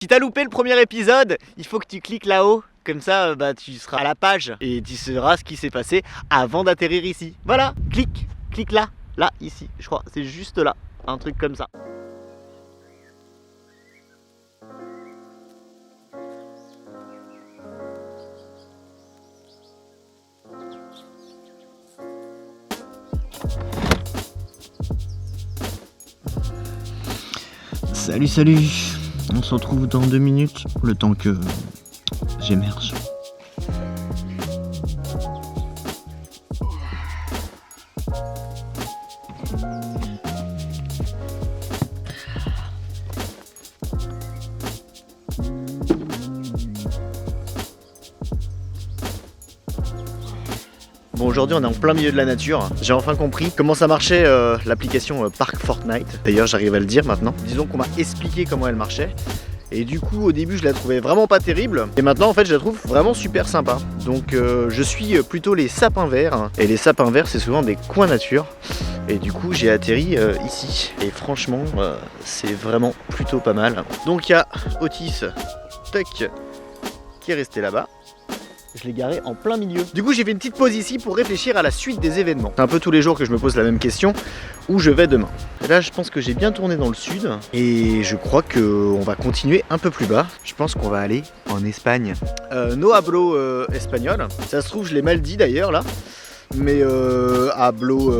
Si t'as loupé le premier épisode, il faut que tu cliques là-haut. Comme ça, tu seras à la page et tu sauras ce qui s'est passé avant d'atterrir ici. Voilà, clique là, ici, je crois, c'est juste là, un truc comme ça. Salut, on se retrouve dans 2 minutes, le temps que j'émerge. Bon, aujourd'hui on est en plein milieu de la nature. J'ai enfin compris comment ça marchait l'application Park Fortnite. D'ailleurs j'arrive à le dire maintenant. Disons qu'on m'a expliqué comment elle marchait. Et du coup au début je la trouvais vraiment pas terrible. Et maintenant en fait je la trouve vraiment super sympa. Donc je suis plutôt les sapins verts. Et les sapins verts c'est souvent des coins nature. Et du coup j'ai atterri ici. Et franchement c'est vraiment plutôt pas mal. Donc il y a Otis Tuck qui est resté là-bas. Je l'ai garé en plein milieu. Du coup j'ai fait une petite pause ici pour réfléchir à la suite des événements. C'est un peu tous les jours que je me pose la même question. Où je vais demain? Et là je pense que j'ai bien tourné dans le sud. Et je crois qu'on va continuer un peu plus bas. Je pense qu'on va aller en Espagne. No hablo espagnol. Ça se trouve je l'ai mal dit d'ailleurs là. Mais hablo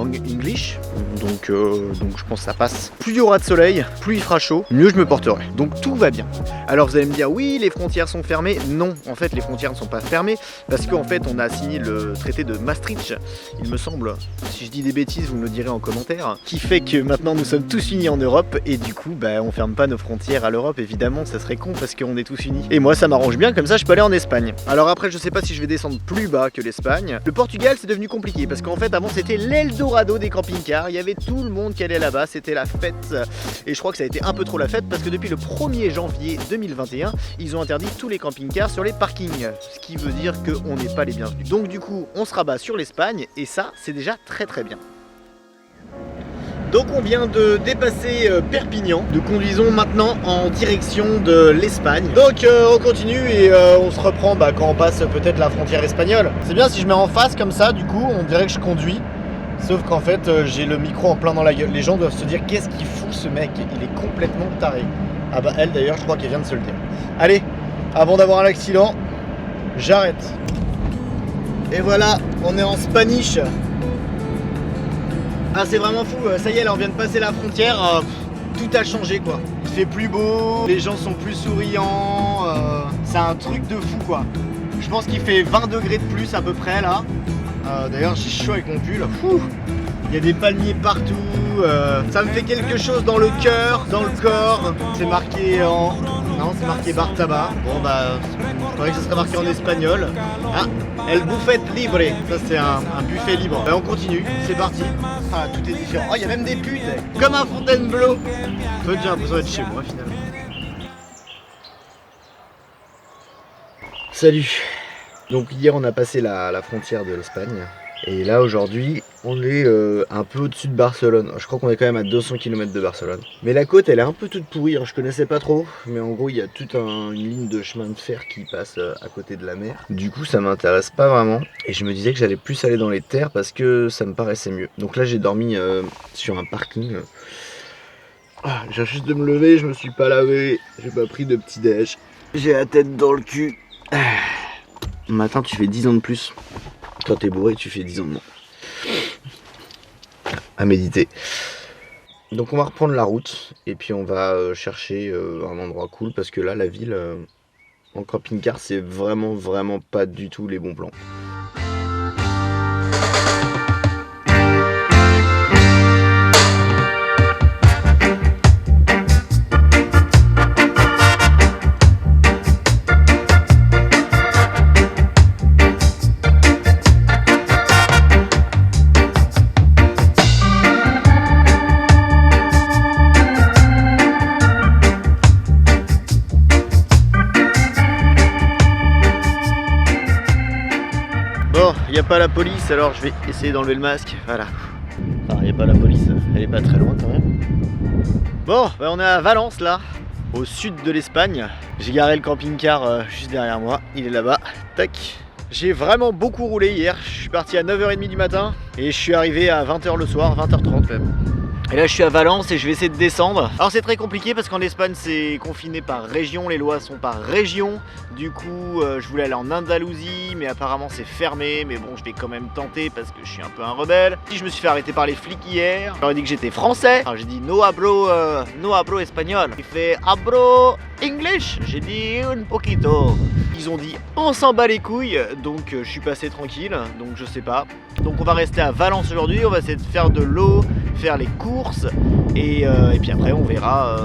English. Donc je pense que ça passe. Plus il y aura de soleil, plus il fera chaud, mieux je me porterai. Donc tout va bien. Alors vous allez me dire oui les frontières sont fermées. Non, en fait les frontières ne sont pas fermées parce qu'en fait on a signé le traité de Maastricht, il me semble. Si je dis des bêtises vous me le direz en commentaire. Qui fait que maintenant nous sommes tous unis en Europe et du coup on ferme pas nos frontières à l'Europe évidemment, ça serait con parce qu'on est tous unis. Et moi ça m'arrange bien, comme ça je peux aller en Espagne. Alors après je sais pas si je vais descendre plus bas que l'Espagne. Le Portugal c'est devenu compliqué parce qu'en fait avant c'était l'Eldorado des camping-cars, il y avait tout le monde qui allait là-bas, c'était la fête et je crois que ça a été un peu trop la fête parce que depuis le 1er janvier 2021 ils ont interdit tous les camping-cars sur les parkings, ce qui veut dire qu'on n'est pas les bienvenus. Donc du coup on se rabat sur l'Espagne et ça c'est déjà très bien. Donc on vient de dépasser Perpignan, nous conduisons maintenant en direction de l'Espagne. Donc on continue et on se reprend quand on passe peut-être la frontière espagnole. C'est bien si je mets en face comme ça, du coup on dirait que je conduis. Sauf qu'en fait j'ai le micro en plein dans la gueule. Les gens doivent se dire qu'est-ce qu'il fout ce mec, il est complètement taré. Ah elle d'ailleurs je crois qu'elle vient de se le dire. Allez, avant d'avoir un accident, j'arrête. Et voilà, on est en Spanish. Ah c'est vraiment fou, ça y est là on vient de passer la frontière, tout a changé quoi. Il fait plus beau, les gens sont plus souriants, c'est un truc de fou quoi. Je pense qu'il fait 20 degrés de plus à peu près là. D'ailleurs j'ai chaud avec mon pull. Il y a des palmiers partout, ça me fait quelque chose dans le cœur, dans le corps. C'est marqué en... Non c'est marqué bar tabac. Bon je croyais que ça serait marqué en espagnol. Ah, el buffet libre, ça c'est un buffet libre. On continue, c'est parti. Ah, tout est différent. Oh, il y a même des putes, comme un Fontainebleau. En fait, j'ai l'impression d'être chez moi finalement. Salut. Donc hier on a passé la frontière de l'Espagne. Et là aujourd'hui on est un peu au-dessus de Barcelone. Je crois qu'on est quand même à 200 km de Barcelone. Mais la côte elle est un peu toute pourrie, je connaissais pas trop. Mais en gros il y a toute une ligne de chemin de fer qui passe à côté de la mer. Du coup ça m'intéresse pas vraiment. Et je me disais que j'allais plus aller dans les terres parce que ça me paraissait mieux. Donc là j'ai dormi sur un parking. J'ai juste de me lever, je me suis pas lavé. J'ai pas pris de petit déj. J'ai la tête dans le cul. Le matin tu fais 10 ans de plus. Quand t'es bourré, tu fais 10 ans de moins. À méditer. Donc on va reprendre la route et puis on va chercher un endroit cool parce que là la ville en camping-car c'est vraiment pas du tout les bons plans. Il n'y a pas la police, alors je vais essayer d'enlever le masque. Voilà. Il n'y a pas la police, elle est pas très loin quand même. Bon, on est à Valence là. au sud de l'Espagne. J'ai garé le camping-car juste derrière moi, il est là-bas, tac. J'ai vraiment beaucoup roulé hier, je suis parti à 9h30 du matin et je suis arrivé à 20h le soir, 20h30 même. Et là je suis à Valence et je vais essayer de descendre. Alors c'est très compliqué parce qu'en Espagne c'est confiné par région, les lois sont par région. Du coup je voulais aller en Andalousie mais apparemment c'est fermé. Mais bon je vais quand même tenter parce que je suis un peu un rebelle. Je me suis fait arrêter par les flics hier. J'aurais dit que j'étais français. Alors j'ai dit no hablo espagnol. Il fait hablo English. J'ai dit un poquito. Ils ont dit on s'en bat les couilles. Donc je suis passé tranquille. Donc je sais pas. Donc on va rester à Valence aujourd'hui. On va essayer de faire de l'eau, faire les courses et puis après on verra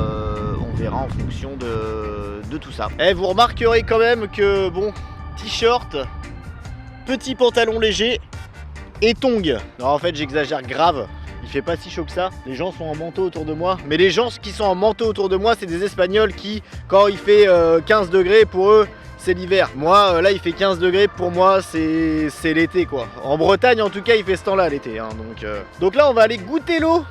en fonction de tout ça. Et vous remarquerez quand même que bon, t-shirt, petit pantalon léger et tongs. Non en fait j'exagère grave, il fait pas si chaud que ça. Les gens sont en manteau autour de moi, mais les gens qui sont en manteau autour de moi c'est des Espagnols qui, quand il fait 15 degrés pour eux c'est l'hiver. Moi là il fait 15 degrés, pour moi c'est l'été quoi. En Bretagne en tout cas il fait ce temps là l'été hein, donc là on va aller goûter l'eau,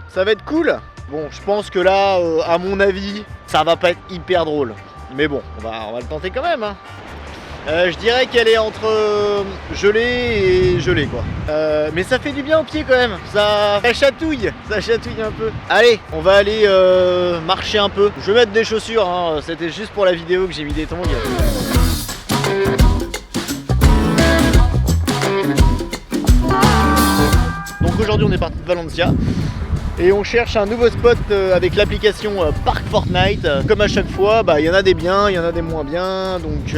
ça va être cool. Bon je pense que là à mon avis ça va pas être hyper drôle, mais bon on va le tenter quand même hein. Je dirais qu'elle est entre gelée et gelée quoi. Mais ça fait du bien aux pieds quand même, ça chatouille un peu. Allez, on va aller marcher un peu. Je vais mettre des chaussures, hein. C'était juste pour la vidéo que j'ai mis des tongs. Donc aujourd'hui on est parti de Valencia. Et on cherche un nouveau spot avec l'application Park Fortnite. Comme à chaque fois, il y en a des biens, il y en a des moins bien. Donc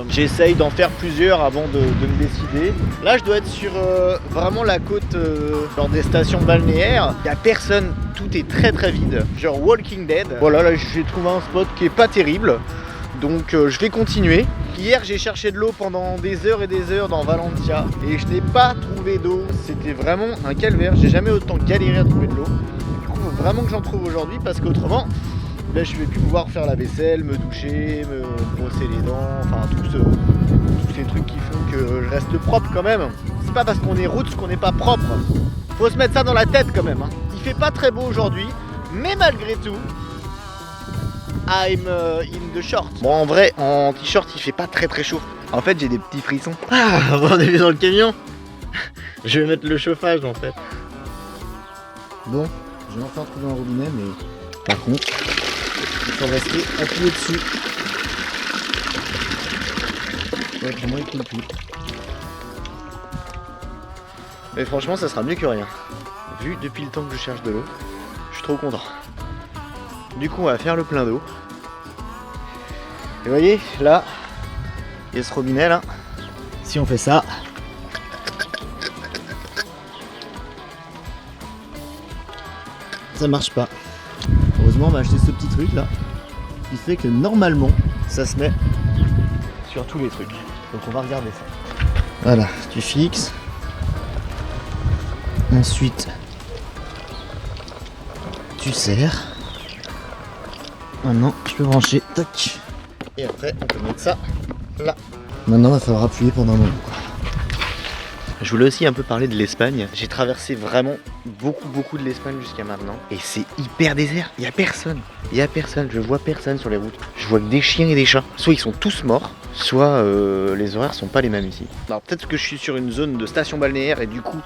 j'essaye d'en faire plusieurs avant de me décider. Là je dois être sur vraiment la côte genre des stations balnéaires. Il n'y a personne, tout est très très vide. Genre Walking Dead. Voilà, là j'ai trouvé un spot qui est pas terrible. Donc je vais continuer. Hier j'ai cherché de l'eau pendant des heures et des heures dans Valencia et je n'ai pas trouvé d'eau. C'était vraiment un calvaire, j'ai jamais autant galéré à trouver de l'eau. Du coup il faut vraiment que j'en trouve aujourd'hui parce qu'autrement là, je vais plus pouvoir faire la vaisselle, me doucher, me brosser les dents, enfin tous ces trucs qui font que je reste propre quand même. C'est pas parce qu'on est roots qu'on n'est pas propre. Faut se mettre ça dans la tête quand même hein. Il fait pas très beau aujourd'hui, mais malgré tout I'm in the short. Bon en vrai en t-shirt il fait pas très très chaud. En fait j'ai des petits frissons. Ah on est dans le camion. Je vais mettre le chauffage en fait. Bon, j'ai enfin trouvé un robinet mais par contre il faut rester appuyé dessus. Ouais pour moi il coule plus. Mais franchement ça sera mieux que rien. Vu depuis le temps que je cherche de l'eau, je suis trop content. Du coup on va faire le plein d'eau. Et vous voyez là, il y a ce robinet là. Si on fait ça, ça marche pas. Heureusement on m'a acheté ce petit truc là, qui fait que normalement ça se met sur tous les trucs. Donc on va regarder ça. Voilà, tu fixes. Ensuite tu serres. Maintenant je peux brancher, tac. Et après on peut mettre ça là. Maintenant il va falloir appuyer pendant un moment. Je voulais aussi un peu parler de l'Espagne. J'ai traversé vraiment beaucoup de l'Espagne jusqu'à maintenant. Et c'est hyper désert, il n'y a personne. Je vois personne sur les routes. Je vois que des chiens et des chats. Soit ils sont tous morts, soit les horaires sont pas les mêmes ici. Alors peut-être que je suis sur une zone de station balnéaire et du coup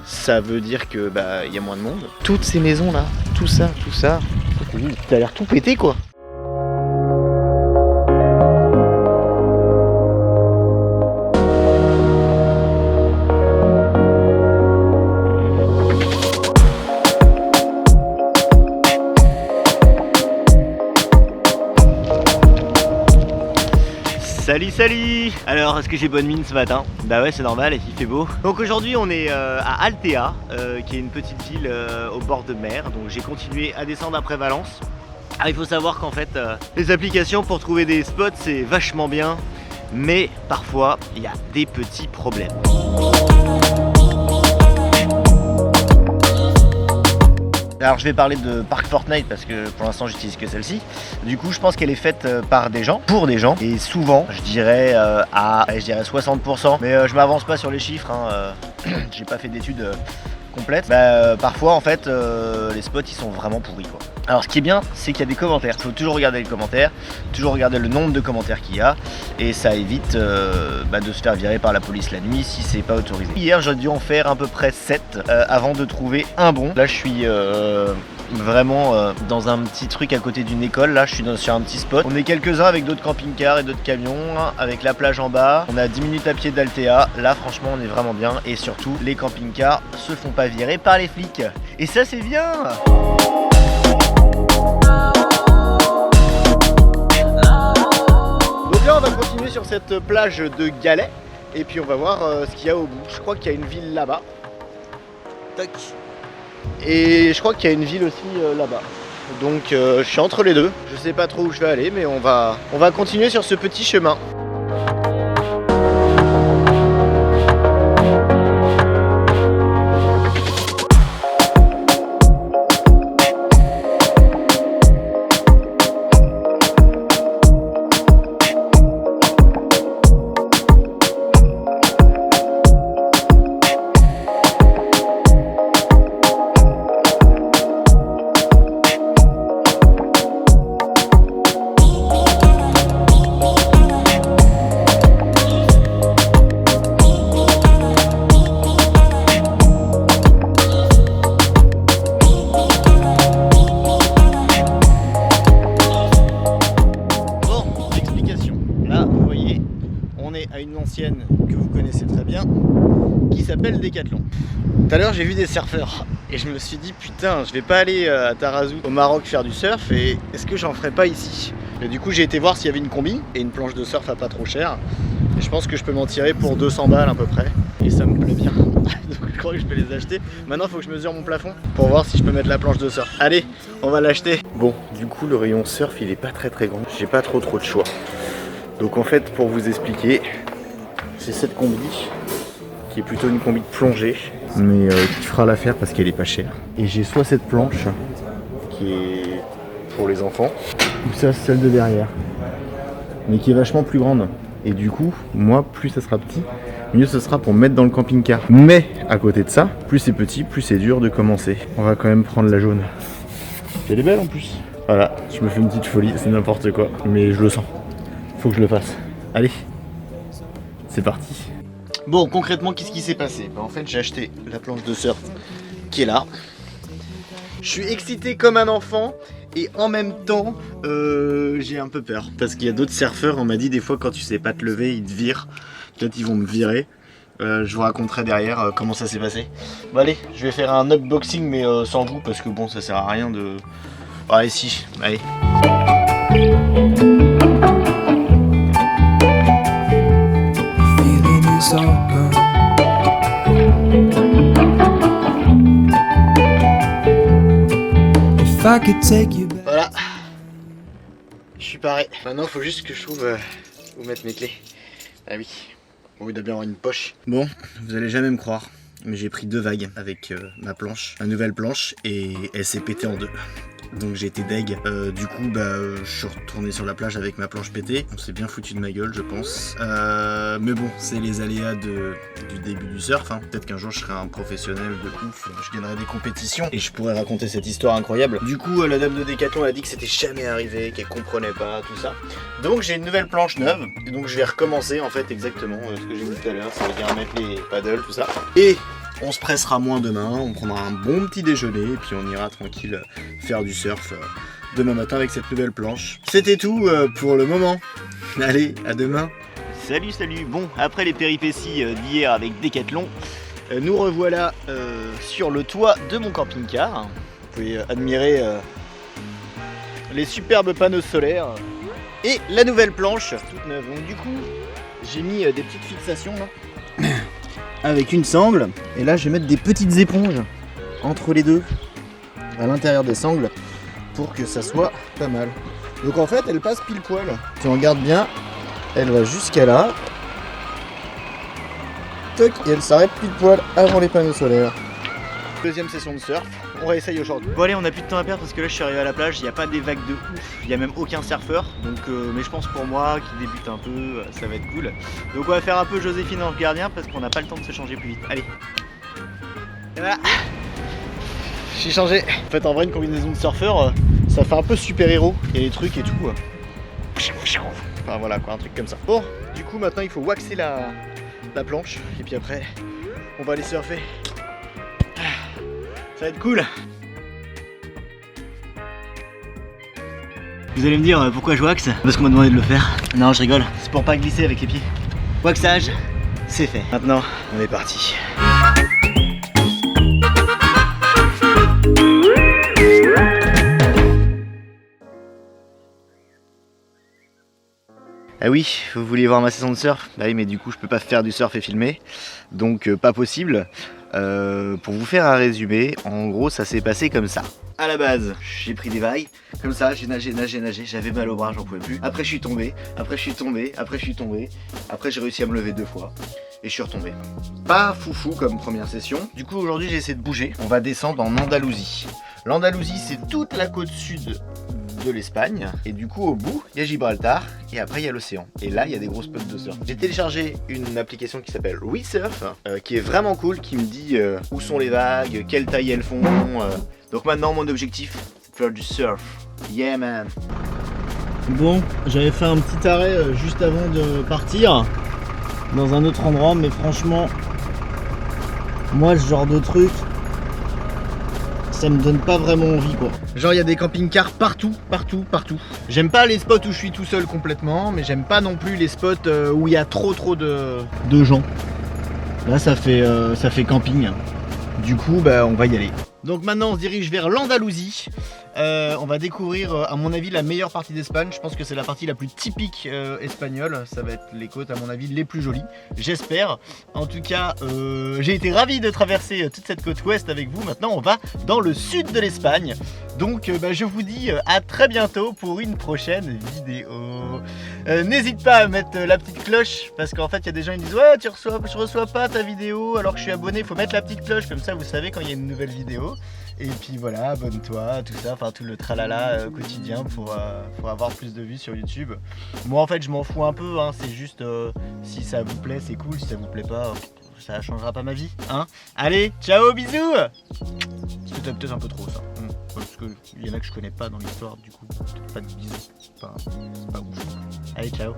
ça veut dire que il y a moins de monde. Toutes ces maisons là, tout ça, ça a l'air tout pété quoi. Salut. Alors est-ce que j'ai bonne mine ce matin? Bah ouais c'est normal, il fait beau. Donc aujourd'hui on est à Altea, qui est une petite ville au bord de mer. Donc j'ai continué à descendre après Valence. Alors il faut savoir qu'en fait les applications pour trouver des spots c'est vachement bien, mais parfois il y a des petits problèmes. Alors je vais parler de Park Fortnite parce que pour l'instant j'utilise que celle-ci. Du coup je pense qu'elle est faite par des gens, pour des gens. Et souvent je dirais à 60%. Mais je m'avance pas sur les chiffres, hein, j'ai pas fait d'études complètes. Parfois en fait les spots ils sont vraiment pourris quoi. Alors ce qui est bien, c'est qu'il y a des commentaires. Il faut toujours regarder les commentaires, toujours regarder le nombre de commentaires qu'il y a, et ça évite de se faire virer par la police la nuit si c'est pas autorisé. Hier j'ai dû en faire à peu près 7 avant de trouver un bon. Là je suis vraiment dans un petit truc à côté d'une école. Là je suis sur un petit spot. On est quelques-uns avec d'autres camping-cars et d'autres camions, avec la plage en bas. On est à 10 minutes à pied d'Altea. Là franchement on est vraiment bien, et surtout les camping-cars se font pas virer par les flics. Et ça c'est bien. Donc là on va continuer sur cette plage de galets, et puis on va voir ce qu'il y a au bout. Je crois qu'il y a une ville là-bas. Tac. Et je crois qu'il y a une ville aussi là-bas. Donc je suis entre les deux. Je sais pas trop où je vais aller, mais on va continuer sur ce petit chemin. Que vous connaissez très bien, qui s'appelle Decathlon. Tout à l'heure j'ai vu des surfeurs et je me suis dit putain, je vais pas aller à Tarazout au Maroc faire du surf, et est-ce que j'en ferais pas ici? Et du coup j'ai été voir s'il y avait une combi et une planche de surf à pas trop cher, et je pense que je peux m'en tirer pour 200 balles à peu près, et ça me plaît bien. Donc je crois que je peux les acheter. Maintenant il faut que je mesure mon plafond pour voir si je peux mettre la planche de surf. Allez, on va l'acheter. Bon, du coup le rayon surf il est pas très grand, j'ai pas trop de choix. Donc en fait, pour vous expliquer, c'est cette combi qui est plutôt une combi de plongée, mais qui fera l'affaire parce qu'elle est pas chère. Et j'ai soit cette planche qui est pour les enfants, ou ça celle de derrière, mais qui est vachement plus grande. Et du coup, moi, plus ça sera petit, mieux ce sera pour mettre dans le camping-car. Mais à côté de ça, plus c'est petit, plus c'est dur de commencer. On va quand même prendre la jaune. Elle est belle en plus. Voilà, je me fais une petite folie, c'est n'importe quoi, mais je le sens. Faut que je le fasse. Allez, c'est parti. Bon, concrètement, qu'est-ce qui s'est passé? En fait, j'ai acheté la planche de surf qui est là. Je suis excité comme un enfant, et en même temps, j'ai un peu peur. Parce qu'il y a d'autres surfeurs, on m'a dit des fois quand tu sais pas te lever, ils te virent. Peut-être ils vont me virer. Je vous raconterai derrière comment ça s'est passé. Bon allez, je vais faire un unboxing, mais sans vous, parce que bon, ça sert à rien de... Bon, allez, si, allez. Voilà, je suis paré. Maintenant il faut juste que je trouve où mettre mes clés. Ah oui, bon, il doit bien avoir une poche. Bon, vous allez jamais me croire, mais j'ai pris 2 vagues avec ma planche, ma nouvelle planche, et elle s'est pétée en 2. Donc j'ai été deg. Du coup, je suis retourné sur la plage avec ma planche pétée. On s'est bien foutu de ma gueule, je pense. Mais bon, c'est les aléas du début du surf. Hein. Peut-être qu'un jour je serai un professionnel de ouf. Je gagnerai des compétitions et je pourrais raconter cette histoire incroyable. Du coup, la dame de Decathlon a dit que c'était jamais arrivé, qu'elle comprenait pas tout ça. Donc j'ai une nouvelle planche neuve. Et donc je vais recommencer en fait exactement ce que j'ai dit tout à l'heure. Ça veut dire mettre les paddles, tout ça. Et on se pressera moins demain, on prendra un bon petit déjeuner et puis on ira tranquille faire du surf demain matin avec cette nouvelle planche. C'était tout pour le moment. Allez, à demain. Salut, salut. Bon, après les péripéties d'hier avec Decathlon, nous revoilà sur le toit de mon camping-car. Vous pouvez admirer les superbes panneaux solaires et la nouvelle planche toute neuve. Donc du coup, j'ai mis des petites fixations là. Avec une sangle, et là je vais mettre des petites éponges entre les deux à l'intérieur des sangles pour que ça soit pas mal. Donc en fait elle passe pile poil, si on regarde bien elle va jusqu'à là, toc, et elle s'arrête pile poil avant les panneaux solaires. Deuxième session de surf, on réessaye aujourd'hui. Bon allez, on a plus de temps à perdre parce que là je suis arrivé à la plage, il n'y a pas des vagues de ouf, il n'y a même aucun surfeur, donc mais je pense pour moi qui débute un peu, ça va être cool. Donc on va faire un peu Joséphine Ange Gardien parce qu'on n'a pas le temps de se changer plus vite. Allez. Et voilà. Je suis changé. En fait en vrai une combinaison de surfeur, Ça fait un peu super-héros, il y a des trucs et tout. Enfin voilà quoi, un truc comme ça. Bon, du coup maintenant il faut waxer la planche et puis après on va aller surfer. Ça va être cool. Vous allez me dire pourquoi je waxe? Parce qu'on m'a demandé de le faire. Non, je rigole, c'est pour pas glisser avec les pieds. Waxage, c'est fait. Maintenant, on est parti. Ah oui, vous vouliez voir ma saison de surf? Bah oui, mais du coup je peux pas faire du surf et filmer, donc pas possible. Pour vous faire un résumé, en gros ça s'est passé comme ça. À la base, j'ai pris des vagues, comme ça, j'ai nagé, j'avais mal au bras, j'en pouvais plus. Après je suis tombé, après je suis tombé, après je suis tombé, après j'ai réussi à me lever 2 fois. Et je suis retombé. Pas foufou comme première session. Du coup aujourd'hui j'ai essayé de bouger. On va descendre en Andalousie. L'Andalousie c'est toute la côte sud de l'Espagne. Et du coup au bout il y a Gibraltar et après il y a l'océan. Et là il y a des gros spots de surf. J'ai téléchargé une application qui s'appelle WeSurf qui est vraiment cool, qui me dit où sont les vagues, quelle taille elles font. Donc maintenant mon objectif c'est de faire du surf. Yeah man. Bon, j'avais fait un petit arrêt juste avant de partir dans un autre endroit, mais franchement moi ce genre de truc ça me donne pas vraiment envie quoi. Genre il y a des camping-cars partout. J'aime pas les spots où je suis tout seul complètement, mais j'aime pas non plus les spots où il y a trop de gens. Là ça fait camping. Du coup bah on va y aller. Donc maintenant on se dirige vers l'Andalousie. On va découvrir à mon avis la meilleure partie d'Espagne. Je pense que c'est la partie la plus typique espagnole. Ça va être les côtes à mon avis les plus jolies, j'espère. En tout cas j'ai été ravi de traverser toute cette côte ouest avec vous. Maintenant on va dans le sud de l'Espagne. Donc je vous dis à très bientôt pour une prochaine vidéo. N'hésite pas à mettre la petite cloche, parce qu'en fait il y a des gens qui disent ouais je reçois pas ta vidéo alors que je suis abonné. Il faut mettre la petite cloche, comme ça vous savez quand il y a une nouvelle vidéo. Et puis voilà, abonne-toi, tout ça, enfin tout le tralala quotidien pour avoir plus de vues sur YouTube. Moi en fait je m'en fous un peu, hein, c'est juste si ça vous plaît c'est cool, si ça vous plaît pas ça changera pas ma vie, hein. Allez, ciao, bisous. C'était peut-être un peu trop ça, parce qu'il y en a que je connais pas dans l'histoire, du coup pas de bisous, c'est pas ouf. Allez, ciao.